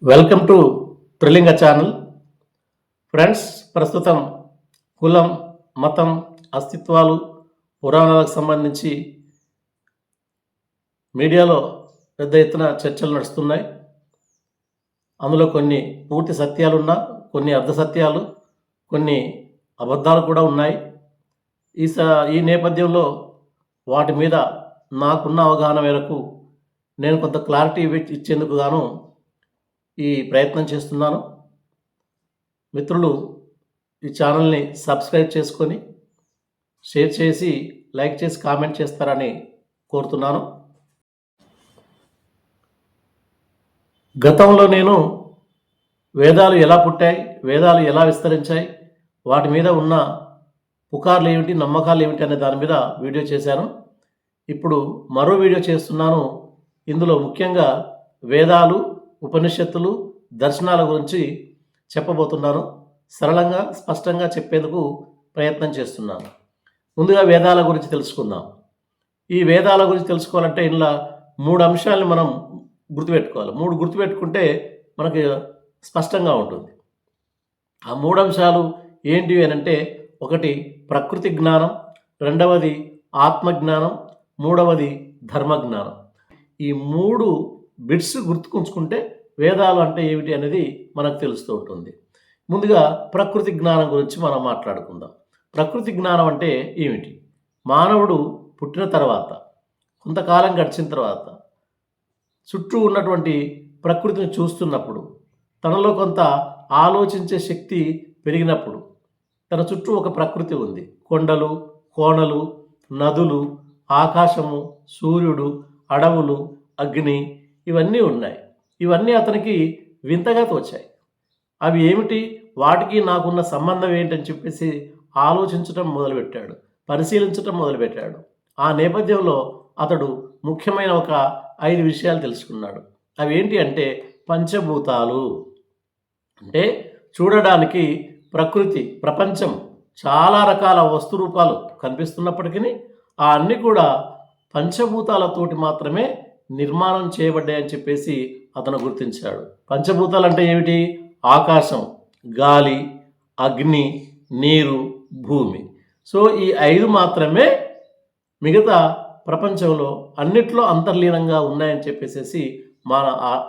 Welcome to Trilinga channel. Friends, ప్రస్తుతం కులం, మతం, అస్తిత్వాలు, పురాణాలకు సంబంధించి మీడియాలో పెద్ద ఎత్తున చర్చలు నడుస్తున్నాయి. అందులో కొన్ని పూర్తి సత్యాలున్నా, కొన్ని అర్ధసత్యాలు, కొన్ని అబద్ధాలు కూడా ఉన్నాయి. ఈ నేపథ్యంలో వాటి మీద నాకున్న అవగాహన మేరకు నేను కొంత క్లారిటీ ఇచ్చేందుకు గాను ఈ ప్రయత్నం చేస్తున్నాను. మిత్రులు ఈ ఛానల్ని సబ్స్క్రైబ్ చేసుకొని షేర్ చేసి లైక్ చేసి కామెంట్ చేస్తారని కోరుతున్నాను. గతంలో నేను వేదాలు ఎలా పుట్టాయి, వేదాలు ఎలా విస్తరించాయి, వాటి మీద ఉన్న పుకార్లు ఏమిటి, నమ్మకాలు ఏమిటి అనే దాని మీద వీడియో చేశాను. ఇప్పుడు మరో వీడియో చేస్తున్నాను. ఇందులో ముఖ్యంగా వేదాలు, ఉపనిషత్తులు, దర్శనాల గురించి చెప్పబోతున్నాను. సరళంగా, స్పష్టంగా చెప్పేందుకు ప్రయత్నం చేస్తున్నాను. ముందుగా వేదాల గురించి తెలుసుకుందాం. ఈ వేదాల గురించి తెలుసుకోవాలంటే ఇందులో 3 అంశాలను మనం గుర్తుపెట్టుకోవాలి. 3 గుర్తుపెట్టుకుంటే మనకి స్పష్టంగా ఉంటుంది. ఆ 3 అంశాలు ఏంటివి అని అంటే, ఒకటి ప్రకృతి జ్ఞానం, రెండవది ఆత్మజ్ఞానం, మూడవది ధర్మజ్ఞానం. ఈ 3 బిట్స్ గుర్తుకుంచుకుంటే వేదాలు అంటే ఏమిటి అనేది మనకు తెలుస్తూ ఉంటుంది. ముందుగా ప్రకృతి జ్ఞానం గురించి మనం మాట్లాడుకుందాం. ప్రకృతి జ్ఞానం అంటే ఏమిటి? మానవుడు పుట్టిన తర్వాత, కొంతకాలం గడిచిన తర్వాత, చుట్టూ ఉన్నటువంటి ప్రకృతిని చూస్తున్నప్పుడు, తనలో కొంత ఆలోచించే శక్తి పెరిగినప్పుడు, తన చుట్టూ ఒక ప్రకృతి ఉంది. కొండలు, కోనలు, నదులు, ఆకాశము, సూర్యుడు, అడవులు, అగ్ని, ఇవన్నీ ఉన్నాయి. ఇవన్నీ అతనికి వింతగా తోచాయి. అవి ఏమిటి, వాటికి నాకున్న సంబంధం ఏంటని చెప్పేసి ఆలోచించటం మొదలుపెట్టాడు, పరిశీలించటం మొదలుపెట్టాడు. ఆ నేపథ్యంలో అతడు ముఖ్యమైన ఒక 5 విషయాలు తెలుసుకున్నాడు. అవి ఏంటి అంటే, పంచభూతాలు అంటే చూడడానికి ప్రకృతి, ప్రపంచం చాలా రకాల వస్తు రూపాలు కనిపిస్తున్నప్పటికీ ఆ అన్నీ కూడా పంచభూతాలతోటి మాత్రమే నిర్మాణం చేయబడ్డాయని చెప్పేసి అతను గుర్తించాడు. పంచభూతాలు అంటే ఏమిటి? ఆకాశం, గాలి, అగ్ని, నీరు, భూమి. సో ఈ 5 మాత్రమే మిగతా ప్రపంచంలో అన్నిట్లో అంతర్లీనంగా ఉన్నాయని చెప్పేసి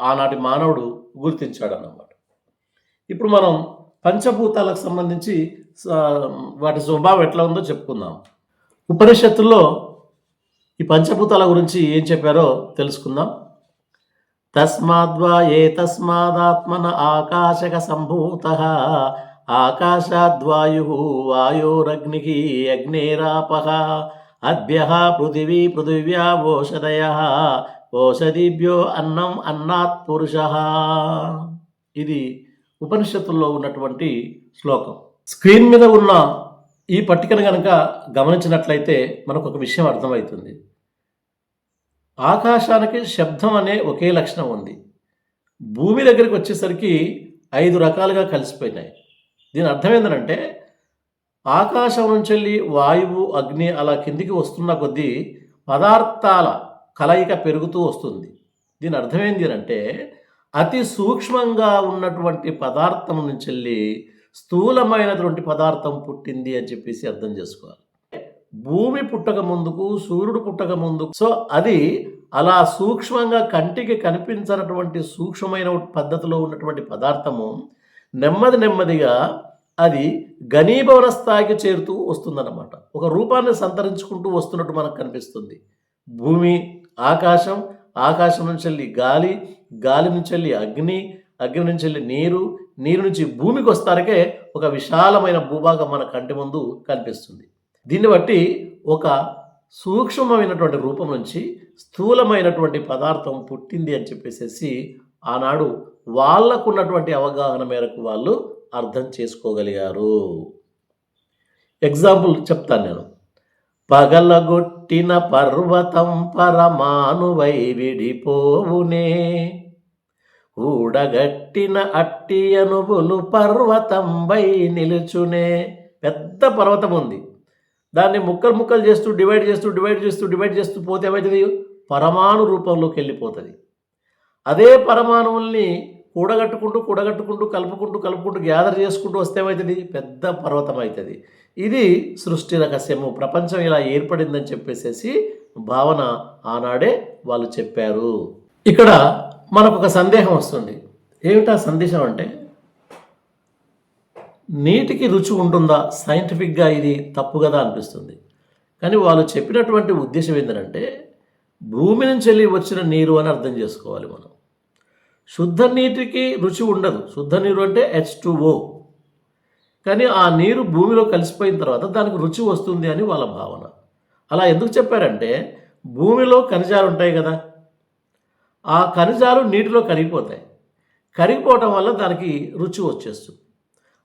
ఆనాటి మానవుడు గుర్తించాడు అన్నమాట. ఇప్పుడు మనం పంచభూతాలకు సంబంధించి వాటి స్వభావం ఎట్లా ఉందో చెప్పుకుందాం. ఉపనిషత్తుల్లో ఈ పంచభూతాల గురించి ఏం చెప్పారో తెలుసుకుందాం. తస్మాద్వా తస్మాదాత్మన ఆకాశక సంభూతః ఆకాశాద్వాయు వాయోరగ్నిః అగ్నేరాపః అద్భ్యః పృథివీ పృథివ్యా ఓషధయః ఓషధిభ్యో అన్నం అన్నాత్ పురుషః. ఇది ఉపనిషత్తుల్లో ఉన్నటువంటి శ్లోకం. స్క్రీన్ మీద ఉన్న ఈ పట్టికను కనుక గమనించినట్లయితే మనకు ఒక విషయం అర్థమవుతుంది. ఆకాశానికి శబ్దం అనే ఒకే లక్షణం ఉంది. భూమి దగ్గరికి వచ్చేసరికి 5 రకాలుగా కలిసిపోయినాయి. దీని అర్థం ఏంటంటే, ఆకాశం నుంచి వెళ్ళి వాయువు, అగ్ని అలా కిందికి వస్తున్న కొద్దీ పదార్థాల కలయిక పెరుగుతూ వస్తుంది. దీని అర్థం ఏంటి అంటే, అతి సూక్ష్మంగా ఉన్నటువంటి పదార్థం నుంచి వెళ్ళి స్థూలమైనటువంటి పదార్థం పుట్టింది అని చెప్పేసి అర్థం చేసుకోవాలి. భూమి పుట్టక ముందుకు, సూర్యుడు పుట్టక ముందుకు, సో అది అలా సూక్ష్మంగా కంటికి కనిపించినటువంటి సూక్ష్మమైన పద్ధతిలో ఉన్నటువంటి పదార్థము నెమ్మదిగా అది ఘనీభవన స్థాయికి చేరుతూ వస్తుందన్నమాట. ఒక రూపాన్ని సంతరించుకుంటూ వస్తున్నట్టు మనకు కనిపిస్తుంది. భూమి, ఆకాశం, ఆకాశం నుంచి వెళ్ళి గాలి, గాలి నుంచి వెళ్ళి అగ్ని, అగ్ని నుంచి వెళ్ళి నీరు, నీరు నుంచి భూమికి వస్తారకే ఒక విశాలమైన భూభాగం మన కంటి ముందు కనిపిస్తుంది. దీన్ని బట్టి ఒక సూక్ష్మమైనటువంటి రూపం నుంచి స్థూలమైనటువంటి పదార్థం పుట్టింది అని చెప్పేసి ఆనాడు వాళ్ళకున్నటువంటి అవగాహన మేరకు వాళ్ళు అర్థం చేసుకోగలిగారు. ఎగ్జాంపుల్ చెప్తాను నేను. పగలగొట్టిన పర్వతం పరమాణువై విడిపోవునే, ఊడగట్టిన అట్టి అనువులు పర్వతంపై నిలుచునే. పెద్ద పర్వతం ఉంది, దాన్ని ముక్కలు చేస్తూ డివైడ్ చేస్తూ పోతే ఏమవుతుంది? పరమాణు రూపంలోకి వెళ్ళిపోతుంది. అదే పరమాణువుల్ని కూడగట్టుకుంటూ కూడగట్టుకుంటూ కలుపుకుంటూ కలుపుకుంటూ గ్యాదర్ చేసుకుంటూ వస్తే ఏమవుతుంది, పెద్ద పర్వతం అవుతుంది. ఇది సృష్టి రహస్యము, ప్రపంచం ఇలా ఏర్పడిందని చెప్పేసేసి భావన ఆనాడే వాళ్ళు చెప్పారు. ఇక్కడ మనకు ఒక సందేహం వస్తుంది. ఏమిటా సందేశం అంటే, నీటికి రుచి ఉంటుందా? సైంటిఫిక్గా ఇది తప్పు కదా అనిపిస్తుంది. కానీ వాళ్ళు చెప్పినటువంటి ఉద్దేశం ఏంటంటే, భూమి నుంచి వెళ్ళి వచ్చిన నీరు అని అర్థం చేసుకోవాలి మనం. శుద్ధ నీటికి రుచి ఉండదు. శుద్ధ నీరు అంటే H2O. కానీ ఆ నీరు భూమిలో కలిసిపోయిన తర్వాత దానికి రుచి వస్తుంది అని వాళ్ళ భావన. అలా ఎందుకు చెప్పారంటే, భూమిలో ఖనిజాలు ఉంటాయి కదా, ఆ ఖనిజాలు నీటిలో కరిగిపోతాయి. కరిగిపోవటం వల్ల దానికి రుచి వచ్చేస్తుంది.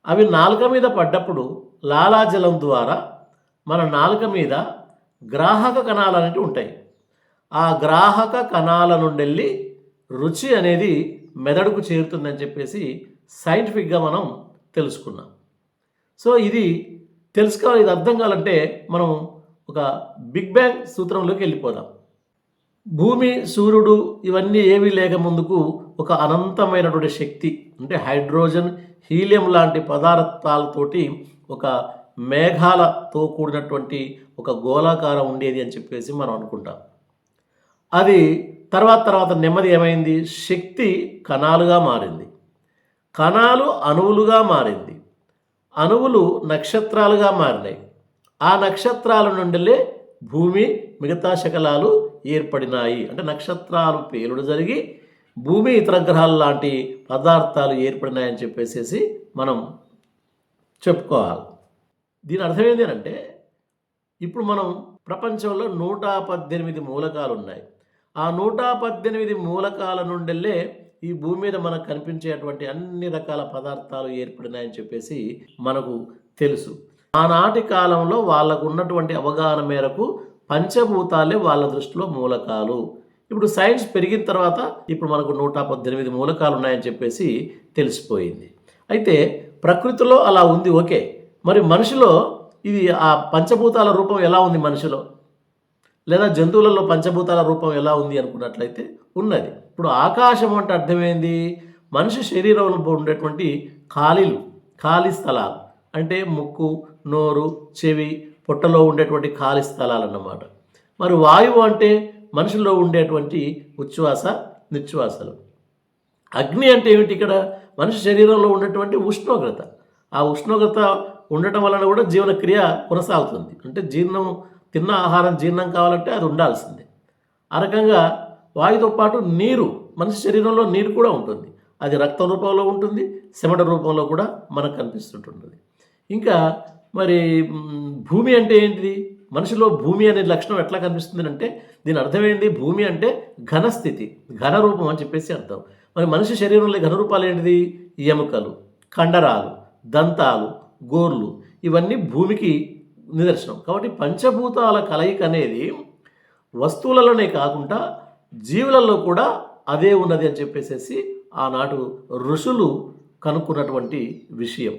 అవి నాలుక మీద పడ్డప్పుడు లాలాజలం ద్వారా మన నాలుక మీద గ్రాహక కణాలు అనేవి ఉంటాయి. ఆ గ్రాహక కణాల నుండి వెళ్ళి రుచి అనేది మెదడుకు చేరుతుందని చెప్పేసి సైంటిఫిక్గా మనం తెలుసుకున్నాం. సో ఇది తెలుసుకోవాలి, ఇది అర్థం కావాలంటే మనం ఒక బిగ్ బ్యాంగ్ సూత్రంలోకి వెళ్ళిపోదాం. భూమి, సూర్యుడు ఇవన్నీ ఏమీ లేక ముందుకు ఒక అనంతమైనటువంటి శక్తి, అంటే హైడ్రోజన్, హీలియం లాంటి పదార్థాలతోటి ఒక మేఘాలతో కూడినటువంటి ఒక గోళాకారం ఉండేది అని చెప్పేసి మనం అనుకుంటాం. అది తర్వాత నెమ్మది ఏమైంది, శక్తి కణాలుగా మారింది, కణాలు అణువులుగా మారింది, అణువులు నక్షత్రాలుగా మారినాయి. ఆ నక్షత్రాల నుండిలే భూమి, మిగతా శకలాలు ఏర్పడినాయి. అంటే నక్షత్రాలు పేలుడు జరిగి భూమి, ఇతర గ్రహాలు లాంటి పదార్థాలు ఏర్పడినాయని చెప్పేసి మనం చెప్పుకోవాలి. దీని అర్థం ఏంటి అంటే, ఇప్పుడు మనం ప్రపంచంలో 118 మూలకాలు ఉన్నాయి. ఆ 118 మూలకాల నుండిలే ఈ భూమి మీద మనకు కనిపించేటువంటి అన్ని రకాల పదార్థాలు ఏర్పడినాయని చెప్పేసి మనకు తెలుసు. ఆనాటి కాలంలో వాళ్ళకు ఉన్నటువంటి అవగాహన మేరకు పంచభూతాలే వాళ్ళ దృష్టిలో మూలకాలు. ఇప్పుడు సైన్స్ పెరిగిన తర్వాత ఇప్పుడు మనకు 118 మూలకాలు ఉన్నాయని చెప్పేసి తెలిసిపోయింది. అయితే ప్రకృతిలో అలా ఉంది, ఓకే. మరి మనిషిలో ఇది ఆ పంచభూతాల రూపం ఎలా ఉంది మనిషిలో, లేదా జంతువులలో పంచభూతాల రూపం ఎలా ఉంది అనుకున్నట్లయితే ఉన్నది. ఇప్పుడు ఆకాశం అంటే అర్థమైంది, మనిషి శరీరంలో ఉండేటువంటి ఖాళీ స్థలాలు, అంటే ముక్కు, నోరు, చెవి, పొట్టలో ఉండేటువంటి ఖాళీ స్థలాలు అన్నమాట. మరి వాయువు అంటే మనుషుల్లో ఉండేటువంటి ఉచ్ఛ్వాస నిశ్వాసలు. అగ్ని అంటే ఏమిటి, ఇక్కడ మనిషి శరీరంలో ఉన్నటువంటి ఉష్ణోగ్రత. ఆ ఉష్ణోగ్రత ఉండటం వలన కూడా జీవనక్రియ కొనసాగుతుంది. అంటే తిన్న ఆహారం జీర్ణం కావాలంటే అది ఉండాల్సిందే. ఆ రకంగా వాయువుతో పాటు నీరు, మనిషి శరీరంలో నీరు కూడా ఉంటుంది. అది రక్త రూపంలో ఉంటుంది, చెమట రూపంలో కూడా మనకు కనిపిస్తుంటుంది. ఇంకా మరి భూమి అంటే ఏంటిది, మనిషిలో భూమి అనే లక్షణం ఎట్లా కనిపిస్తుంది అంటే, దీని అర్థమైంది, భూమి అంటే ఘనస్థితి, ఘన రూపం అని చెప్పేసి అర్థం. మరి మనిషి శరీరంలో ఘన రూపాలు ఏంటిది, ఎముకలు, కండరాలు, దంతాలు, గోర్లు, ఇవన్నీ భూమికి నిదర్శనం. కాబట్టి పంచభూతాల కలయిక అనేది వస్తువులలోనే కాకుండా జీవులలో కూడా అదే ఉన్నది అని చెప్పేసి ఆనాడు ఋషులు కనుక్కున్నటువంటి విషయం.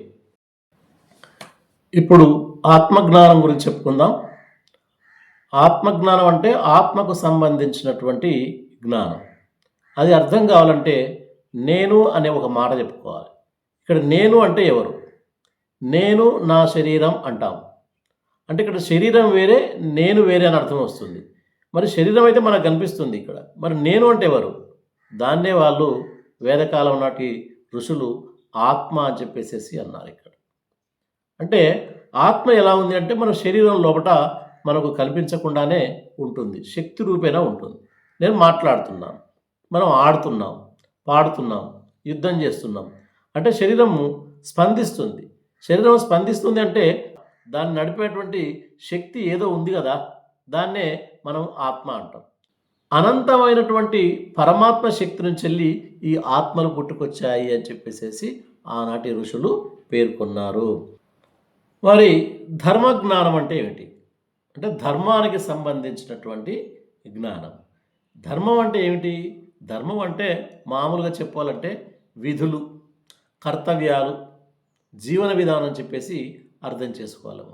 ఇప్పుడు ఆత్మజ్ఞానం గురించి చెప్పుకుందాం. ఆత్మజ్ఞానం అంటే ఆత్మకు సంబంధించినటువంటి జ్ఞానం. అది అర్థం కావాలంటే నేను అనే ఒక మాట చెప్పుకోవాలి. ఇక్కడ నేను అంటే ఎవరు, నేను నా శరీరం అంటాం. అంటే ఇక్కడ శరీరం వేరే, నేను వేరే అని అర్థం వస్తుంది. మరి శరీరం అయితే మనకు కనిపిస్తుంది ఇక్కడ, మరి నేను అంటే ఎవరు, దాన్నే వాళ్ళు వేదకాలం నాటి ఋషులు ఆత్మ అని చెప్పేసి అన్నారు ఇక్కడ. అంటే ఆత్మ ఎలా ఉంది అంటే, మన శరీరం లోపల మనకు కనిపించకుండానే ఉంటుంది, శక్తి రూపేణ ఉంటుంది. నేను మాట్లాడుతున్నాను, మనం ఆడుతున్నాం, పాడుతున్నాం, యుద్ధం చేస్తున్నాం, అంటే శరీరము స్పందిస్తుంది. శరీరం స్పందిస్తుంది అంటే దాన్ని నడిపేటువంటి శక్తి ఏదో ఉంది కదా, దాన్నే మనం ఆత్మ అంటాం. అనంతమైనటువంటి పరమాత్మ శక్తి నుంచి వెళ్ళి ఈ ఆత్మలు పుట్టుకొచ్చాయి అని చెప్పేసి ఆనాటి ఋషులు పేర్కొన్నారు. మరి ధర్మజ్ఞానం అంటే ఏమిటి అంటే, ధర్మానికి సంబంధించినటువంటి జ్ఞానం. ధర్మం అంటే ఏమిటి, ధర్మం అంటే మామూలుగా చెప్పాలంటే విధులు, కర్తవ్యాలు, జీవన విధానం అని చెప్పేసి అర్థం చేసుకోవాలి.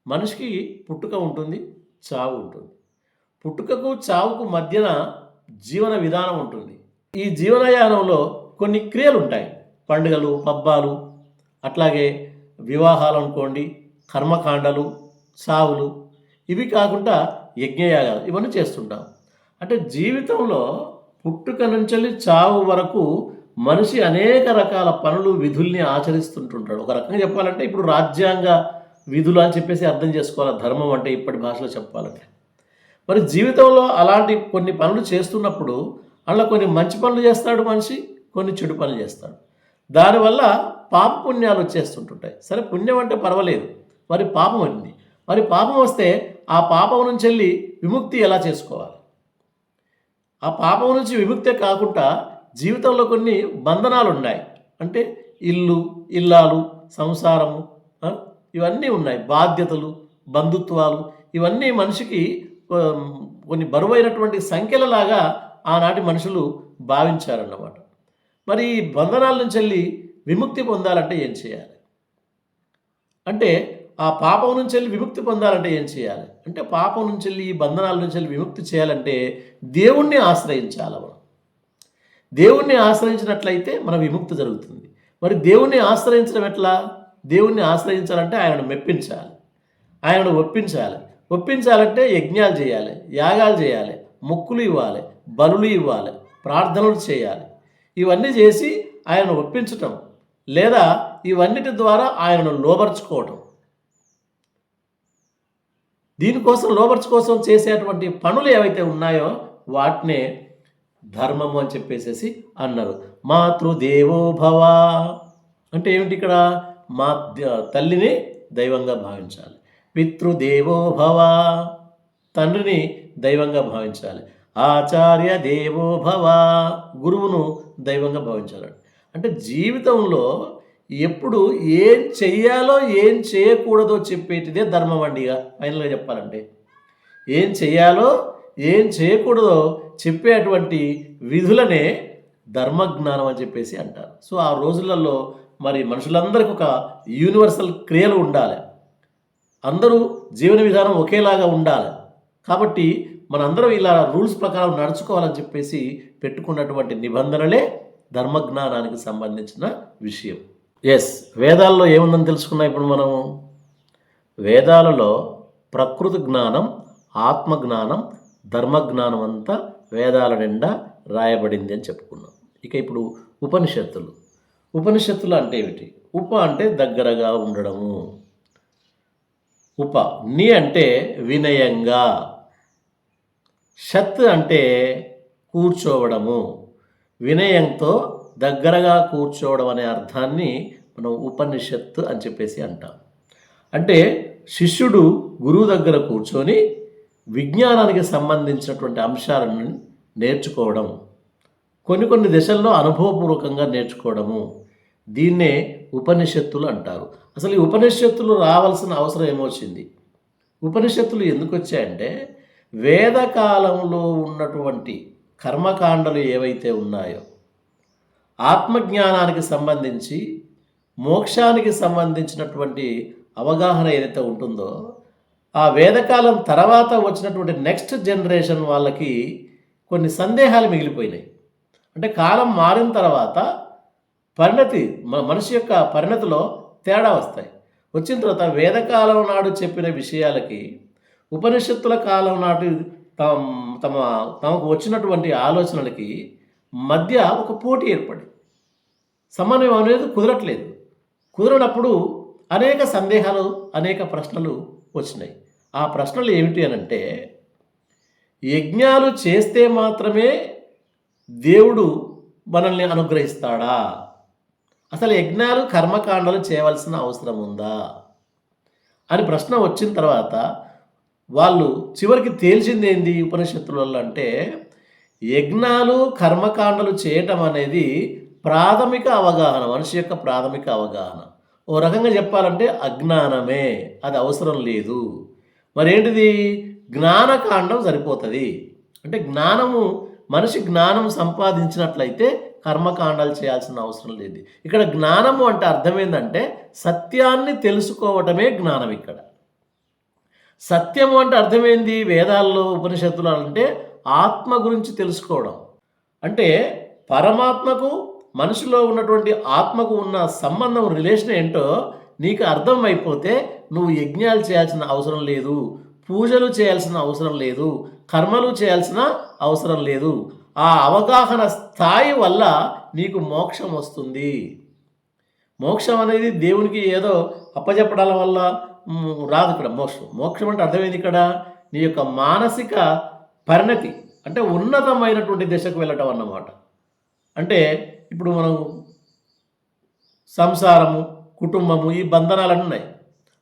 మనిషికి పుట్టుక ఉంటుంది, చావు ఉంటుంది. పుట్టుకకు చావుకు మధ్యన జీవన విధానం ఉంటుంది. ఈ జీవనయానంలో కొన్ని క్రియలు ఉంటాయి. పండుగలు, పబ్బాలు, అట్లాగే వివాహాలు అనుకోండి, కర్మకాండలు, సావులు, ఇవి కాకుండా యజ్ఞయాగాలు ఇవన్నీ చేస్తుంటాం. అంటే జీవితంలో పుట్టుక నుంచి చావు వరకు మనిషి అనేక రకాల పనులు, విధుల్ని ఆచరిస్తుంటుంటాడు. ఒక రకంగా చెప్పాలంటే ఇప్పుడు రాజ్యాంగ విధులు అని చెప్పేసి అర్థం చేసుకోవాలి ధర్మం అంటే ఇప్పటి భాషలో చెప్పాలంటే. మరి జీవితంలో అలాంటి కొన్ని పనులు చేస్తున్నప్పుడు అలా కొన్ని మంచి పనులు చేస్తాడు మనిషి, కొన్ని చెడు పనులు చేస్తాడు. దానివల్ల పాప పుణ్యాలు వచ్చేస్తుంటుంటాయి. సరే, పుణ్యం అంటే పర్వాలేదు, మరి పాపం ఉంది. మరి పాపం వస్తే ఆ పాపం నుంచి వెళ్ళి విముక్తి ఎలా చేసుకోవాలి? ఆ పాపం నుంచి విముక్తే కాకుండా జీవితంలో కొన్ని బంధనాలు ఉన్నాయి. అంటే ఇల్లు, ఇల్లాలు, సంసారము, ఇవన్నీ ఉన్నాయి. బాధ్యతలు, బంధుత్వాలు, ఇవన్నీ మనిషికి కొన్ని బరువైనటువంటి సంఖ్యలలాగా ఆనాటి మనుషులు భావించారన్నమాట. మరి ఈ బంధనాల నుంచి వెళ్ళి విముక్తి పొందాలంటే ఏం చేయాలి? అంటే ఆ పాపం నుంచి వెళ్ళి విముక్తి పొందాలంటే ఏం చేయాలి? అంటే పాపం నుంచి వెళ్ళి, ఈ బంధనాల నుంచి వెళ్ళి విముక్తి చేయాలంటే దేవుణ్ణి ఆశ్రయించాలి. మనం దేవుణ్ణి ఆశ్రయించినట్లయితే మన విముక్తి జరుగుతుంది. మరి దేవుణ్ణి ఆశ్రయించడం ఎట్లా? దేవుణ్ణి ఆశ్రయించాలంటే ఆయనను మెప్పించాలి, ఆయనను ఒప్పించాలి. ఒప్పించాలంటే యజ్ఞాలు చేయాలి, యాగాలు చేయాలి, మొక్కులు ఇవ్వాలి, బలులు ఇవ్వాలి, ప్రార్థనలు చేయాలి. ఇవన్నీ చేసి ఆయనను ఒప్పించటం, లేదా ఇవన్నిటి ద్వారా ఆయనను లోబర్చుకోవటం. దీనికోసం లోబర్చుకోసం చేసేటువంటి పనులు ఏవైతే ఉన్నాయో వాటినే ధర్మము అని చెప్పేసి అన్నారు. మాతృదేవో భవ అంటే ఏమిటి? ఇక్కడ మా తల్లిని దైవంగా భావించాలి. పితృదేవో భవ, తండ్రిని దైవంగా భావించాలి. ఆచార్య దేవో భవ, గురువును దైవంగా భావించాలి. అంటే జీవితంలో ఎప్పుడు ఏం చెయ్యాలో ఏం చేయకూడదో చెప్పేటిదే ధర్మం అండి. ఇక ఫైనల్గా చెప్పాలంటే ఏం చెయ్యాలో ఏం చేయకూడదో చెప్పేటువంటి విధులనే ధర్మజ్ఞానం అని చెప్పేసి అంటారు. సో ఆ రోజులలో మరి మనుషులందరికీ ఒక యూనివర్సల్ క్రియలు ఉండాలి, అందరూ జీవన విధానం ఒకేలాగా ఉండాలి. కాబట్టి మనందరం ఇలా రూల్స్ ప్రకారం నడుచుకోవాలని చెప్పేసి పెట్టుకున్నటువంటి నిబంధనలే ధర్మజ్ఞానానికి సంబంధించిన విషయం. ఎస్, వేదాల్లో ఏముందని తెలుసుకున్నాం ఇప్పుడు మనము. వేదాలలో ప్రకృతి జ్ఞానం, ఆత్మజ్ఞానం, ధర్మజ్ఞానం అంతా వేదాల నిండా రాయబడింది అని చెప్పుకున్నాం. ఇక ఇప్పుడు ఉపనిషత్తులు. ఉపనిషత్తులు అంటే ఏమిటి? ఉప అంటే దగ్గరగా ఉండడము. ఉప ని అంటే వినయంగా, షత్ అంటే కూర్చోవడము. వినయంతో దగ్గరగా కూర్చోవడం అనే అర్థాన్ని మనం ఉపనిషత్తు అని చెప్పేసి అంటాం. అంటే శిష్యుడు గురువు దగ్గర కూర్చొని విజ్ఞానానికి సంబంధించినటువంటి అంశాలను నేర్చుకోవడం, కొన్ని దశల్లో అనుభవపూర్వకంగా నేర్చుకోవడము, దీన్నే ఉపనిషత్తులు అంటారు. అసలు ఈ ఉపనిషత్తులు రావాల్సిన అవసరం ఏమొచ్చింది? ఉపనిషత్తులు ఎందుకు వచ్చాయంటే వేదకాలంలో ఉన్నటువంటి కర్మకాండలు ఏవైతే ఉన్నాయో, ఆత్మజ్ఞానానికి సంబంధించి, మోక్షానికి సంబంధించినటువంటి అవగాహన ఏదైతే ఉంటుందో, ఆ వేదకాలం తర్వాత వచ్చినటువంటి నెక్స్ట్ జనరేషన్ వాళ్ళకి కొన్ని సందేహాలు మిగిలిపోయినాయి. అంటే కాలం మారిన తర్వాత పరిణతి, మనిషి యొక్క పరిణతిలో తేడా వస్తాయి. వచ్చిన తర్వాత వేదకాలం నాడు చెప్పిన విషయాలకి ఉపనిషత్తుల కాలం నాటి తమకు వచ్చినటువంటి ఆలోచనలకి మధ్య ఒక పోటీ ఏర్పడి సమన్వయం అనేది కుదరట్లేదు. కుదరనప్పుడు అనేక సందేహాలు, అనేక ప్రశ్నలు వచ్చినాయి. ఆ ప్రశ్నలు ఏమిటి అనంటే, యజ్ఞాలు చేస్తే మాత్రమే దేవుడు మనల్ని అనుగ్రహిస్తాడా? అసలు యజ్ఞాలు, కర్మకాండలు చేయవలసిన అవసరం ఉందా అని ప్రశ్న వచ్చిన తర్వాత వాళ్ళు చివరికి తేల్చింది ఏంది ఉపనిషత్తులలో అంటే, యజ్ఞాలు, కర్మకాండలు చేయటం అనేది ప్రాథమిక అవగాహన, మనిషి యొక్క ప్రాథమిక అవగాహన. ఓ రకంగా చెప్పాలంటే అజ్ఞానమే, అది అవసరం లేదు. మరేంటిది? జ్ఞానకాండం సరిపోతుంది. అంటే మనిషి జ్ఞానం సంపాదించినట్లయితే కర్మకాండాలు చేయాల్సిన అవసరం లేదు. ఇక్కడ జ్ఞానము అంటే అర్థం ఏంటంటే సత్యాన్ని తెలుసుకోవటమే జ్ఞానం. ఇక్కడ సత్యము అంటే అర్థమైంది వేదాల్లో, ఉపనిషత్తులు అంటే ఆత్మ గురించి తెలుసుకోవడం. అంటే పరమాత్మకు మనిషిలో ఉన్నటువంటి ఆత్మకు ఉన్న సంబంధం రిలేషన్ ఏంటో నీకు అర్థమైపోతే నువ్వు యజ్ఞాలు చేయాల్సిన అవసరం లేదు, పూజలు చేయాల్సిన అవసరం లేదు, కర్మలు చేయాల్సిన అవసరం లేదు. ఆ అవగాహన స్థాయి వల్ల నీకు మోక్షం వస్తుంది. మోక్షం అనేది దేవునికి ఏదో అప్పచెప్పడాల వల్ల రాదు. ఇక్కడ మోక్షం అంటే అర్థమైంది. ఇక్కడ నీ యొక్క మానసిక పరిణతి అంటే ఉన్నతమైనటువంటి దిశకు వెళ్ళటం అన్నమాట. అంటే ఇప్పుడు మనం సంసారము, కుటుంబము, ఈ బంధనాలన్నీ ఉన్నాయి.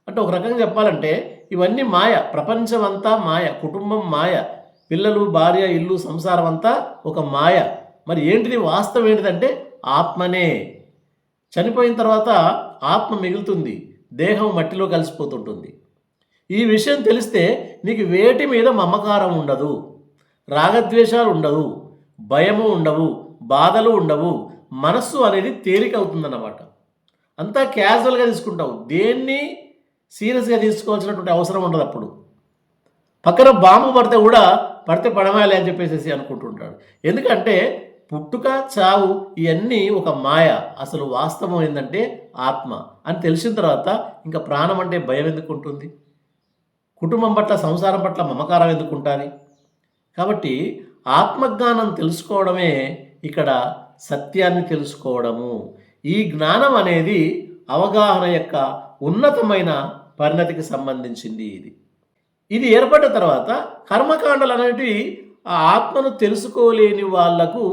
అంటే ఒక రకంగా చెప్పాలంటే ఇవన్నీ మాయ, ప్రపంచం అంతా మాయ, కుటుంబం మాయ, పిల్లలు, భార్య, ఇల్లు, సంసారం అంతా ఒక మాయ. మరి ఏంటిది వాస్తవం ఏంటిదంటే ఆత్మనే. చనిపోయిన తర్వాత ఆత్మ మిగులుతుంది, దేహం మట్టిలో కలిసిపోతుంటుంది. ఈ విషయం తెలిస్తే నీకు వేటి మీద మమకారం ఉండదు, రాగద్వేషాలు ఉండవు, భయము ఉండవు, బాధలు ఉండవు. మనస్సు అనేది తేలిక అవుతుందన్నమాట. అంతా క్యాజువల్గా తీసుకుంటావు, దేన్ని సీరియస్గా తీసుకోవాల్సినటువంటి అవసరం ఉండదు. అప్పుడు పక్కన బాంబు పడితే కూడా పడితే పడమాలి అని చెప్పేసి అనుకుంటుంటాడు. ఎందుకంటే పుట్టుక, చావు ఇవన్నీ ఒక మాయ. అసలు వాస్తవం ఏంటంటే ఆత్మ అని తెలిసిన తర్వాత ఇంకా ప్రాణం అంటే భయం ఎందుకు ఉంటుంది? కుటుంబం పట్ల, సంసారం పట్ల మమకారం ఎందుకు ఉంటుంది? కాబట్టి ఆత్మజ్ఞానం తెలుసుకోవడమే ఇక్కడ సత్యాన్ని తెలుసుకోవడము. ఈ జ్ఞానం అనేది అవగాహన యొక్క ఉన్నతమైన పరిణతికి సంబంధించింది. ఇది ఏర్పడిన తర్వాత కర్మకాండలు అనేటివి ఆ ఆత్మను తెలుసుకోలేని వాళ్లకు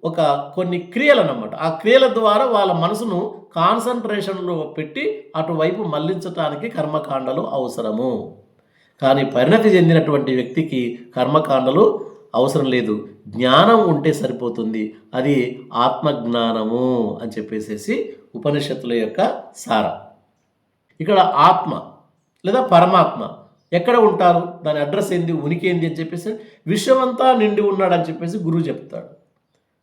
ఒక కొన్ని క్రియలు అన్నమాట. ఆ క్రియల ద్వారా వాళ్ళ మనసును కాన్సన్ట్రేషన్లో పెట్టి అటువైపు మళ్లించటానికి కర్మకాండలు అవసరము. కానీ పరిణతి చెందినటువంటి వ్యక్తికి కర్మకాండలు అవసరం లేదు, జ్ఞానం ఉంటే సరిపోతుంది. అది ఆత్మజ్ఞానము అని చెప్పేసి ఉపనిషత్తుల యొక్క సారం. ఇక్కడ ఆత్మ లేదా పరమాత్మ ఎక్కడ ఉంటారు, దాని అడ్రస్ ఏంది, ఉనికి ఏంది అని చెప్పేసి విశ్వమంతా నిండి ఉన్నాడని చెప్పేసి గురువు చెప్తాడు.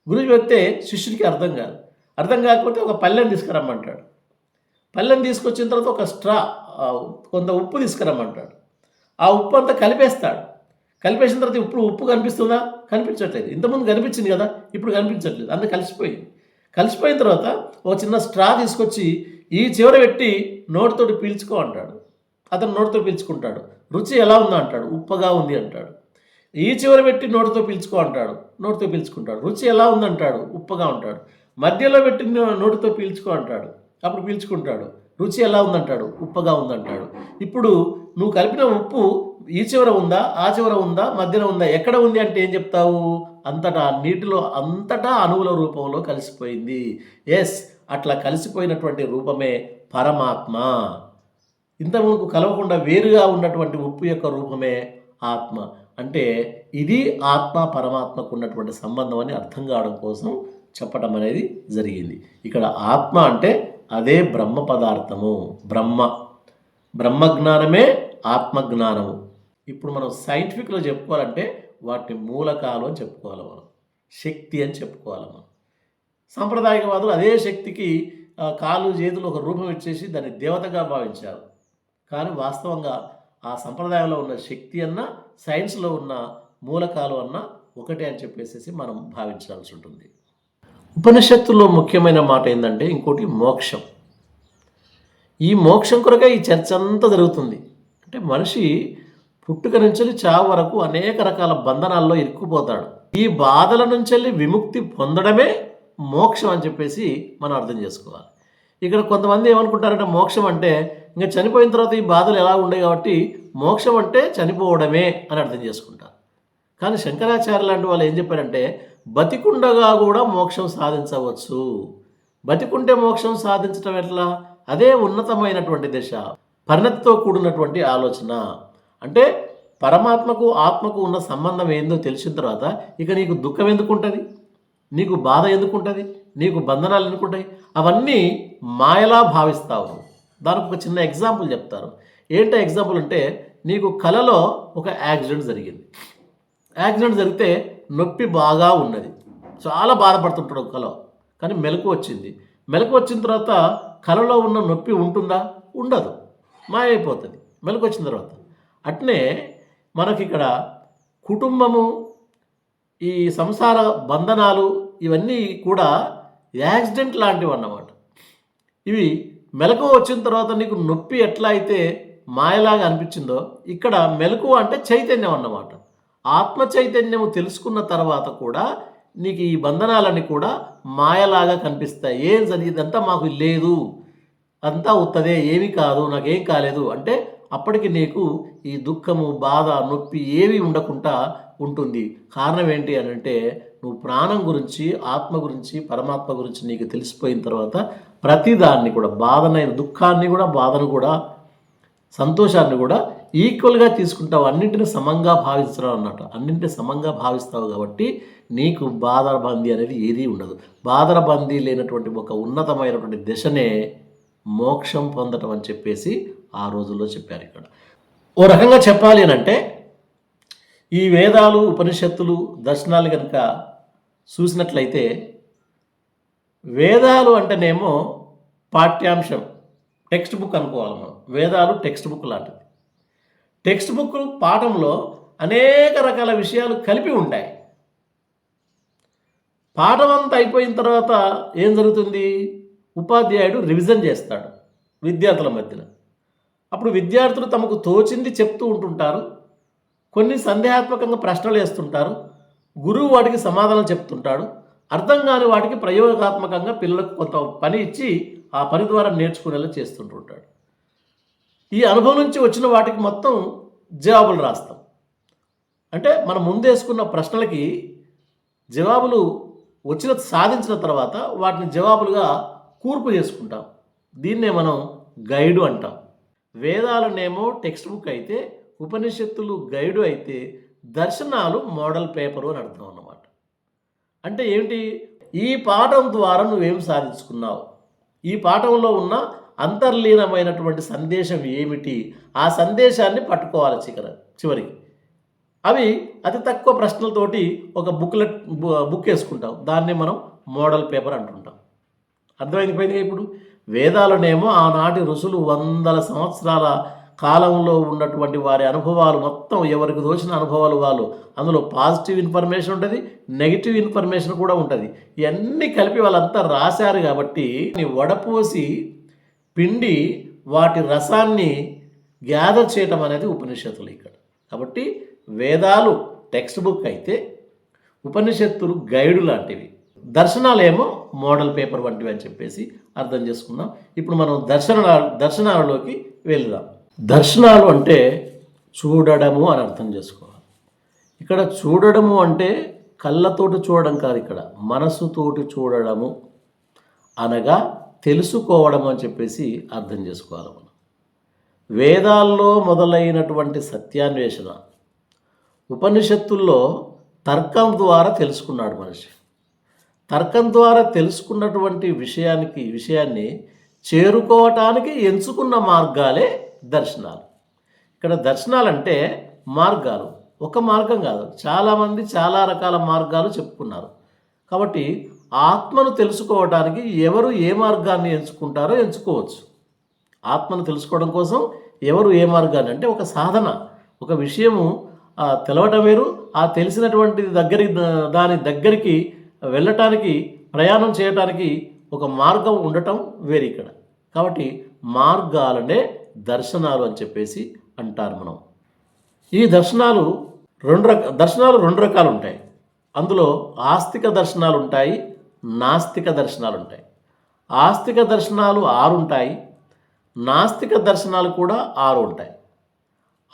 గురువు చెప్తే శిష్యుడికి అర్థం కాదు. అర్థం కాకపోతే ఒక పళ్ళెం తీసుకురమ్మంటాడు. పళ్ళెం తీసుకొచ్చిన తర్వాత ఒక స్ట్రా, కొంత ఉప్పు తీసుకురమ్మంటాడు. ఆ ఉప్పు అంతా కలిపేస్తాడు. కలిపేసిన తర్వాత ఇప్పుడు ఉప్పు కనిపిస్తుందా? కనిపించట్లేదు. ఇంతకుముందు కనిపించింది కదా, ఇప్పుడు కనిపించట్లేదు. అందులో కలిసిపోయింది. కలిసిపోయిన తర్వాత ఒక చిన్న స్ట్రా తీసుకొచ్చి ఈ చివర పెట్టి నోటితోటి పీల్చుకో అంటాడు. అతను నోటితో పీల్చుకుంటాడు. రుచి ఎలా ఉందా అంటాడు, ఉప్పగా ఉంది అంటాడు. ఈ చివర పెట్టి నోటితో పీల్చుకో అంటాడు, నోటితో పీల్చుకుంటాడు. రుచి ఎలా ఉందంటాడు, ఉప్పగా ఉంటాడు. మధ్యలో పెట్టి నోటితో పీల్చుకో అంటాడు, అప్పుడు పీల్చుకుంటాడు. రుచి ఎలా ఉందంటాడు, ఉప్పగా ఉందంటాడు. ఇప్పుడు నువ్వు కలిపిన ఉప్పు ఈ చివర ఉందా, ఆ చివర ఉందా, మధ్యలో ఉందా, ఎక్కడ ఉంది అంటే ఏం చెప్తావు? అంతటా నీటిలో అంతటా అణువుల రూపంలో కలిసిపోయింది. ఎస్, అట్లా కలిసిపోయినటువంటి రూపమే పరమాత్మ. ఇంతకుముందు కలవకుండా వేరుగా ఉన్నటువంటి ఉప్పు యొక్క రూపమే ఆత్మ. అంటే ఇది ఆత్మ పరమాత్మకు ఉన్నటువంటి సంబంధం అని అర్థం కావడం కోసం చెప్పడం అనేది జరిగింది. ఇక్కడ ఆత్మ అంటే అదే బ్రహ్మ పదార్థము, బ్రహ్మజ్ఞానమే ఆత్మజ్ఞానము. ఇప్పుడు మనం సైంటిఫిక్లో చెప్పుకోవాలంటే వాటిని మూలకాలు అని చెప్పుకోవాలి, మనం శక్తి అని చెప్పుకోవాలి. మనం సాంప్రదాయకవాదులు అదే శక్తికి కాలు చేతులు ఒక రూపం ఇచ్చేసి దాన్ని దేవతగా భావించారు. కానీ వాస్తవంగా ఆ సంప్రదాయంలో ఉన్న శక్తి అన్న, సైన్స్లో ఉన్న మూలకాలు అన్న ఒకటే అని చెప్పేసి మనం భావించాల్సి ఉంటుంది. ఉపనిషత్తుల్లో ముఖ్యమైన మాట ఏంటంటే ఇంకోటి మోక్షం. ఈ మోక్షం కొరకే ఈ చర్చ అంతా జరుగుతుంది. అంటే మనిషి పుట్టుక నుంచి చావు వరకు అనేక రకాల బంధనాల్లో ఇరుక్కుపోతాడు. ఈ బాధల నుంచి విముక్తి పొందడమే మోక్షం అని చెప్పేసి మనం అర్థం చేసుకోవాలి. ఇక్కడ కొంతమంది ఏమనుకుంటారంటే మోక్షం అంటే ఇంకా చనిపోయిన తర్వాత ఈ బాధలు ఎలా ఉండేవి కాబట్టి మోక్షం అంటే చనిపోవడమే అని అర్థం చేసుకుంటారు. కానీ శంకరాచార్య లాంటి వాళ్ళు ఏం చెప్పారంటే బతికుండగా కూడా మోక్షం సాధించవచ్చు. బతికుంటే మోక్షం సాధించడం ఎట్లా? అదే ఉన్నతమైనటువంటి దశ, పరిణతితో కూడినటువంటి ఆలోచన. అంటే పరమాత్మకు ఆత్మకు ఉన్న సంబంధం ఏందో తెలిసిన తర్వాత ఇక నీకు దుఃఖం ఎందుకు ఉంటుంది, నీకు బాధ ఎందుకు ఉంటుంది, నీకు బంధనాలు ఎందుకుంటాయి? అవన్నీ మాయలా భావిస్తావు. దానికి ఒక చిన్న ఎగ్జాంపుల్ చెప్తారు. ఏంటో ఎగ్జాంపుల్ అంటే నీకు కలలో ఒక యాక్సిడెంట్ జరిగింది. యాక్సిడెంట్ జరిగితే నొప్పి బాగా ఉన్నది, చాలా బాధపడుతుంటాడు కలో. కానీ మెలకు వచ్చింది. మెలకు వచ్చిన తర్వాత కలలో ఉన్న నొప్పి ఉంటుందా? ఉండదు, మాయైపోతుంది మెలకు వచ్చిన తర్వాత. అట్నే మనకి ఇక్కడ కుటుంబము, ఈ సంసార బంధనాలు ఇవన్నీ కూడా యాక్సిడెంట్ లాంటివి అన్నమాట. ఇవి మెలకువ వచ్చిన తర్వాత నీకు నొప్పి ఎట్లా అయితే మాయలాగా అనిపించిందో, ఇక్కడ మెలకువ అంటే చైతన్యం అన్నమాట. ఆత్మ చైతన్యము తెలుసుకున్న తర్వాత కూడా నీకు ఈ బంధనాలన్నీ కూడా మాయలాగా కనిపిస్తాయి. ఇదంతా మాకు లేదు, అంతా ఉత్తదే, ఏమీ కాదు, నాకేం కాలేదు అంటే అప్పటికి నీకు ఈ దుఃఖము, బాధ, నొప్పి ఏవి ఉండకుండా ఉంటుంది. కారణం ఏంటి అని అంటే నువ్వు ప్రాణం గురించి, ఆత్మ గురించి, పరమాత్మ గురించి నీకు తెలిసిపోయిన తర్వాత ప్రతిదాన్ని కూడా, బాధనైన దుఃఖాన్ని కూడా, బాధను కూడా, సంతోషాన్ని కూడా ఈక్వల్గా తీసుకుంటావు. అన్నింటిని సమంగా భావిస్తున్నావు అన్నట్టు. అన్నింటిని సమంగా భావిస్తావు కాబట్టి నీకు బాధరబందీ అనేది ఏదీ ఉండదు. బాధరబందీ లేనటువంటి ఒక ఉన్నతమైనటువంటి దశనే మోక్షం పొందటం అని చెప్పేసి ఆ రోజుల్లో చెప్పారు. ఇక్కడ ఓ రకంగా చెప్పాలి అని అంటే ఈ వేదాలు, ఉపనిషత్తులు, దర్శనాలు కనుక చూసినట్లయితే వేదాలు అంటేనేమో పాఠ్యాంశం, టెక్స్ట్ బుక్ అనుకోవాలి మనం. వేదాలు టెక్స్ట్ బుక్ లాంటిది. టెక్స్ట్ బుక్ పాఠంలో అనేక రకాల విషయాలు కలిపి ఉంటాయి. పాఠం అంతా అయిపోయిన తర్వాత ఏం జరుగుతుంది? ఉపాధ్యాయుడు రివిజన్ చేస్తాడు విద్యార్థుల మధ్యన. అప్పుడు విద్యార్థులు తమకు తోచింది చెప్తూ ఉంటుంటారు. కొన్ని సందేహాత్మకంగా ప్రశ్నలు వేస్తుంటారు. గురువు వాటికి సమాధానం చెప్తుంటాడు. అర్థం కాని వాటికి ప్రయోగాత్మకంగా పిల్లలకు కొంత పని ఇచ్చి ఆ పని ద్వారా నేర్చుకునేలా చేస్తుంటుంటాడు. ఈ అనుభవం నుంచి వచ్చిన వాటికి మొత్తం జవాబులు రాస్తాం. అంటే మనం ముందేసుకున్న ప్రశ్నలకి జవాబులు సాధించిన తర్వాత వాటిని జవాబులుగా కూర్పు చేసుకుంటాం. దీన్నే మనం గైడు అంటాం. వేదాలనేమో టెక్స్ట్ బుక్ అయితే, ఉపనిషత్తులు గైడు అయితే, దర్శనాలు మోడల్ పేపరు అని అర్థం అన్నమాట. అంటే ఏమిటి? ఈ పాఠం ద్వారా నువ్వేం సాధించుకున్నావు, ఈ పాఠంలో ఉన్న అంతర్లీనమైనటువంటి సందేశం ఏమిటి, ఆ సందేశాన్ని పట్టుకోవాలి చివరికి. అవి అతి తక్కువ ప్రశ్నలతోటి ఒక బుక్ వేసుకుంటాం. దాన్ని మనం మోడల్ పేపర్ అంటుంటాం. అర్థమైపోయింది. ఇప్పుడు వేదాలనేమో ఆనాటి ఋషులు వందల సంవత్సరాల కాలంలో ఉన్నటువంటి వారి అనుభవాలు మొత్తం, ఎవరికి దోచిన అనుభవాలు వాళ్ళు, అందులో పాజిటివ్ ఇన్ఫర్మేషన్ ఉంటుంది, నెగిటివ్ ఇన్ఫర్మేషన్ కూడా ఉంటుంది. ఇవన్నీ కలిపి వాళ్ళంతా రాశారు కాబట్టి వడపోసి పిండి వాటి రసాన్ని గ్యాదర్ చేయటం అనేది ఉపనిషత్తులు ఇక్కడ. కాబట్టి వేదాలు టెక్స్ట్ బుక్ అయితే, ఉపనిషత్తులు గైడు లాంటివి, దర్శనాలేమో మోడల్ పేపర్ వంటివి అని చెప్పేసి అర్థం చేసుకుందాం. ఇప్పుడు మనం దర్శనాలలోకి వెళ్దాం. దర్శనాలు అంటే చూడడము అని అర్థం చేసుకోవాలి. ఇక్కడ చూడడము అంటే కళ్ళతోటి చూడడం కాదు, ఇక్కడ మనసుతోటి చూడడము అనగా తెలుసుకోవడం అని చెప్పేసి అర్థం చేసుకోవాలి మనం. వేదాల్లో మొదలైనటువంటి సత్యాన్వేషణ ఉపనిషత్తుల్లో తర్కం ద్వారా తెలుసుకున్నాడు మనిషి. తర్కం ద్వారా తెలుసుకున్నటువంటి విషయాన్ని చేరుకోవటానికి ఎంచుకున్న మార్గాలే దర్శనాలు. ఇక్కడ దర్శనాలంటే మార్గాలు, ఒక మార్గం కాదు, చాలామంది చాలా రకాల మార్గాలు చెప్పుకున్నారు. కాబట్టి ఆత్మను తెలుసుకోవడానికి ఎవరు ఏ మార్గాన్ని ఎంచుకుంటారో ఎంచుకోవచ్చు. ఆత్మను తెలుసుకోవడం కోసం ఎవరు ఏ మార్గాన్ని, అంటే ఒక సాధన, ఒక విషయము తెలవటం వేరు, ఆ తెలిసినటువంటి దాని దగ్గరికి వెళ్ళటానికి, ప్రయాణం చేయటానికి ఒక మార్గం ఉండటం వేరు ఇక్కడ. కాబట్టి మార్గాలనే దర్శనాలు అని చెప్పేసి అంటారు మనం. ఈ దర్శనాలు రెండు రకాలు ఉంటాయి. అందులో ఆస్తిక దర్శనాలు ఉంటాయి, నాస్తిక దర్శనాలు ఉంటాయి. ఆస్తిక దర్శనాలు 6 ఉంటాయి, నాస్తిక దర్శనాలు కూడా 6 ఉంటాయి.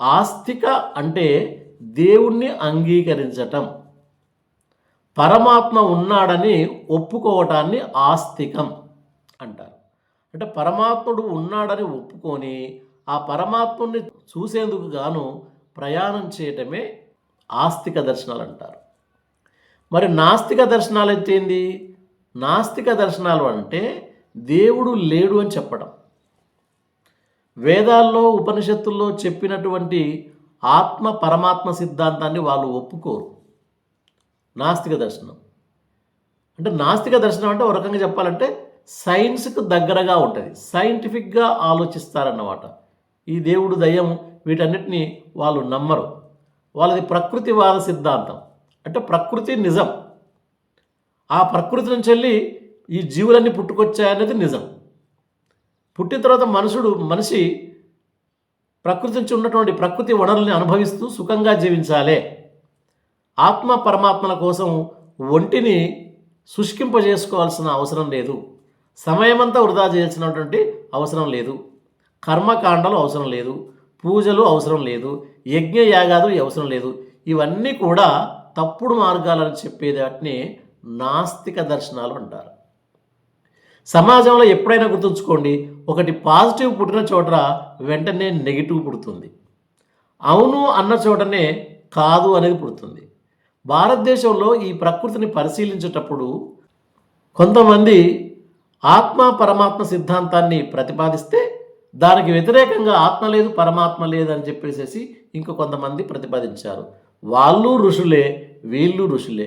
ఆస్తిక అంటే దేవుణ్ణి అంగీకరించటం, పరమాత్మ ఉన్నాడని ఒప్పుకోవటాన్ని ఆస్తికం అంటారు. అంటే పరమాత్ముడు ఉన్నాడని ఒప్పుకొని ఆ పరమాత్ముడిని చూసేందుకు గాను ప్రయాణం చేయటమే ఆస్తిక దర్శనాలు అంటారు. మరి నాస్తిక దర్శనాలు అయితే ఏంది? నాస్తిక దర్శనాలు అంటే దేవుడు లేడు అని చెప్పడం. వేదాల్లో, ఉపనిషత్తుల్లో చెప్పినటువంటి ఆత్మ పరమాత్మ సిద్ధాంతాన్ని వాళ్ళు ఒప్పుకోరు. నాస్తిక దర్శనం అంటే, నాస్తిక దర్శనం అంటే ఒక రకంగా చెప్పాలంటే సైన్స్కు దగ్గరగా ఉంటుంది, సైంటిఫిక్గా ఆలోచిస్తారన్నమాట. ఈ దేవుడు, దయ్యం వీటన్నిటిని వాళ్ళు నమ్మరు. వాళ్ళది ప్రకృతివాద సిద్ధాంతం. అంటే ప్రకృతి నిజం, ఆ ప్రకృతి నుంచి వెళ్ళి ఈ జీవులన్నీ పుట్టుకొచ్చాయనేది నిజం. పుట్టిన తర్వాత మనిషి ప్రకృతి నుంచి ఉన్నటువంటి ప్రకృతి వనరుల్ని అనుభవిస్తూ సుఖంగా జీవించాలి. ఆత్మ పరమాత్మల కోసం ఒంటిని శుష్కింపజేసుకోవాల్సిన అవసరం లేదు. సమయమంతా వృధా చేయాల్సినటువంటి అవసరం లేదు. కర్మకాండలు అవసరం లేదు. పూజలు అవసరం లేదు. యజ్ఞయాగాలు అవసరం లేదు. ఇవన్నీ కూడా తప్పుడు మార్గాలని చెప్పేది వాటిని నాస్తిక దర్శనాలు అంటారు. సమాజంలో ఎప్పుడైనా గుర్తుంచుకోండి, ఒకటి పాజిటివ్ పుట్టిన చోట వెంటనే నెగిటివ్ పుడుతుంది. అవును అన్న చోటనే కాదు అనేది పుడుతుంది. భారతదేశంలో ఈ ప్రకృతిని పరిశీలించేటప్పుడు కొంతమంది ఆత్మ పరమాత్మ సిద్ధాంతాన్ని ప్రతిపాదిస్తే దానికి వ్యతిరేకంగా ఆత్మ లేదు పరమాత్మ లేదు అని చెప్పేసి కొంతమంది ప్రతిపాదించారు. వాళ్ళు ఋషులే, వీళ్ళు ఋషులే.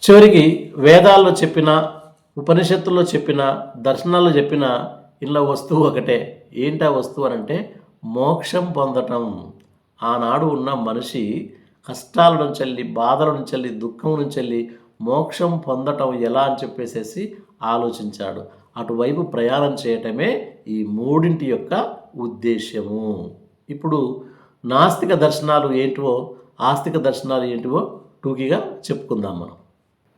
చివరికి వేదాల్లో చెప్పిన, ఉపనిషత్తుల్లో చెప్పిన, దర్శనాల్లో చెప్పిన ఇలా వస్తువు ఒకటే. ఏంటా వస్తువు అని అంటే మోక్షం పొందటం. ఆనాడు ఉన్న మనిషి కష్టాల నుంచి, బాధల నుంచి, దుఃఖం నుంచి మోక్షం పొందటం ఎలా అని చెప్పేసి ఆలోచించాడు. అటువైపు ప్రయాణం చేయటమే ఈ మూడింటి యొక్క ఉద్దేశ్యము. ఇప్పుడు నాస్తిక దర్శనాలు ఏంటివో, ఆస్తిక దర్శనాలు ఏంటివో టూకీగా చెప్పుకుందాం మనం.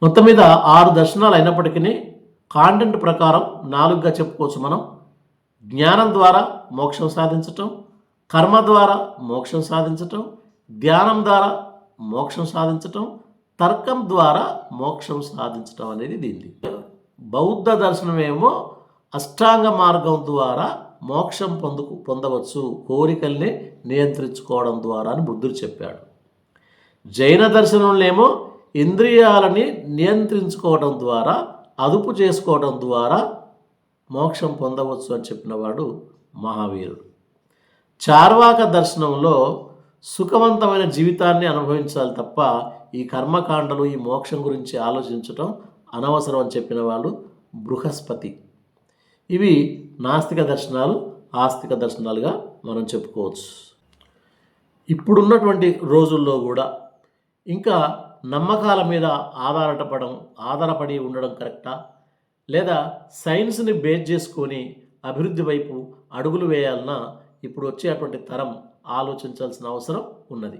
మొత్తం మీద 6 దర్శనాలు అయినప్పటికీ కాంటెంట్ ప్రకారం 4గా చెప్పుకోవచ్చు మనం. జ్ఞానం ద్వారా మోక్షం సాధించటం, కర్మ ద్వారా మోక్షం సాధించటం, ధ్యానం ద్వారా మోక్షం సాధించటం, తర్కం ద్వారా మోక్షం సాధించటం అనేది దీనిది. బౌద్ధ దర్శనమేమో అష్టాంగ మార్గం ద్వారా మోక్షం పొందవచ్చు, కోరికల్ని నియంత్రించుకోవడం ద్వారా అని బుద్ధుడు చెప్పాడు. జైన దర్శనంలో ఏమో ఇంద్రియాలని నియంత్రించుకోవడం ద్వారా, అదుపు చేసుకోవడం ద్వారా మోక్షం పొందవచ్చు అని చెప్పినవాడు మహావీరుడు. చార్వాక దర్శనంలో సుఖవంతమైన జీవితాన్ని అనుభవించాలి తప్ప ఈ కర్మకాండలు, ఈ మోక్షం గురించి ఆలోచించటం అనవసరం అని చెప్పిన వాళ్ళు బృహస్పతి. ఇవి నాస్తిక దర్శనాలు, ఆస్తిక దర్శనాలుగా మనం చెప్పుకోవచ్చు. ఇప్పుడున్నటువంటి రోజుల్లో కూడా ఇంకా నమ్మకాల మీద ఆధారపడి ఉండడం కరెక్టా, లేదా సైన్స్ని బేస్ చేసుకొని అభివృద్ధి వైపు అడుగులు వేయాలన్నా ఇప్పుడు వచ్చేటువంటి తరం ఆలోచించాల్సిన అవసరం ఉన్నది.